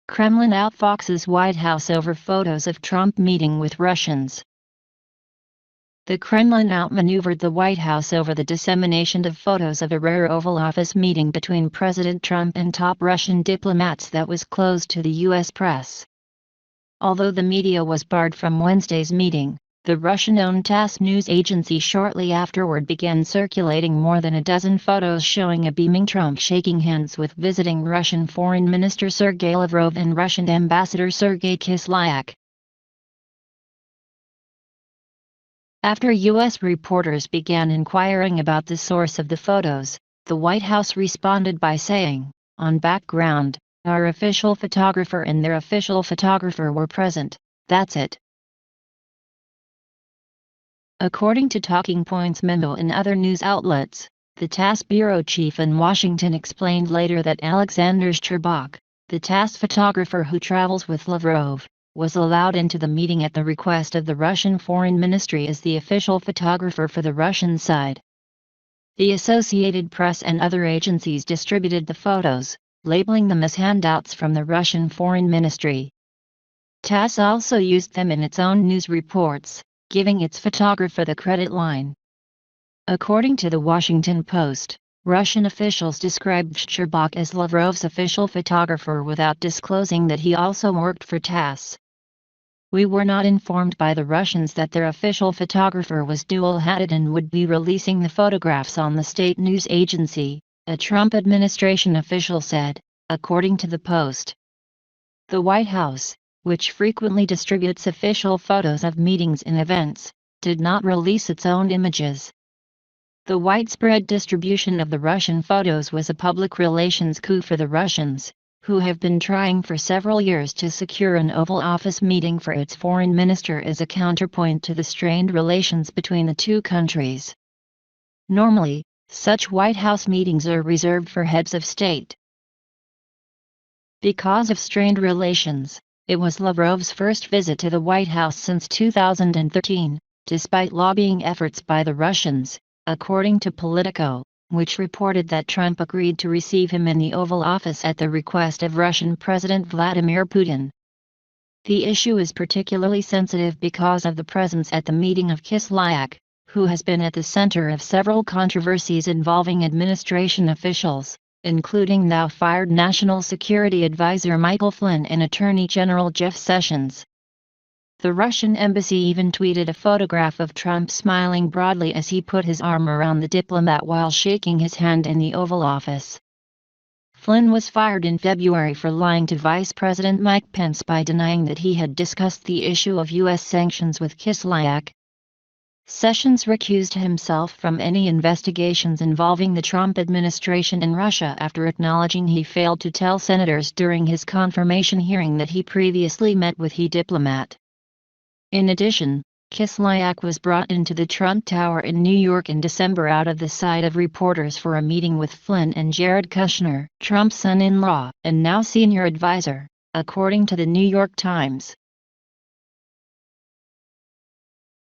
Kremlin outfoxes White House over photos of Trump meeting with Russians. The Kremlin outmaneuvered the White House over the dissemination of photos of a rare Oval Office meeting between President Trump and top Russian diplomats that was closed to the U.S. press. Although the media was barred from Wednesday's meeting, the Russian-owned TASS news agency shortly afterward began circulating more than a dozen photos showing a beaming Trump shaking hands with visiting Russian Foreign Minister Sergei Lavrov and Russian Ambassador Sergei Kislyak. After U.S. reporters began inquiring about the source of the photos, the White House responded by saying, "On background, our official photographer and their official photographer were present, that's it." According to Talking Points memo and other news outlets, the TASS bureau chief in Washington explained later that Alexander Shcherbak, the TASS photographer who travels with Lavrov, was allowed into the meeting at the request of the Russian Foreign Ministry as the official photographer for the Russian side. The Associated Press and other agencies distributed the photos, labeling them as handouts from the Russian Foreign Ministry. TASS also used them in its own news reports, giving its photographer the credit line. According to the Washington Post, Russian officials described Shcherbak as Lavrov's official photographer without disclosing that he also worked for TASS. "We were not informed by the Russians that their official photographer was dual-hatted and would be releasing the photographs on the state news agency," a Trump administration official said, according to the Post. The White House, which frequently distributes official photos of meetings and events, did not release its own images. The widespread distribution of the Russian photos was a public relations coup for the Russians, who have been trying for several years to secure an Oval Office meeting for its foreign minister as a counterpoint to the strained relations between the two countries. Normally, such White House meetings are reserved for heads of state. Because of strained relations, it was Lavrov's first visit to the White House since 2013, despite lobbying efforts by the Russians, according to Politico, which reported that Trump agreed to receive him in the Oval Office at the request of Russian President Vladimir Putin. The issue is particularly sensitive because of the presence at the meeting of Kislyak, who has been at the center of several controversies involving administration officials, including now-fired National Security Advisor Michael Flynn and Attorney General Jeff Sessions. The Russian embassy even tweeted a photograph of Trump smiling broadly as he put his arm around the diplomat while shaking his hand in the Oval Office. Flynn was fired in February for lying to Vice President Mike Pence by denying that he had discussed the issue of U.S. sanctions with Kislyak. Sessions recused himself from any investigations involving the Trump administration in Russia after acknowledging he failed to tell senators during his confirmation hearing that he previously met with the diplomat. In addition, Kislyak was brought into the Trump Tower in New York in December out of the sight of reporters for a meeting with Flynn and Jared Kushner, Trump's son-in-law and now senior advisor, according to the New York Times.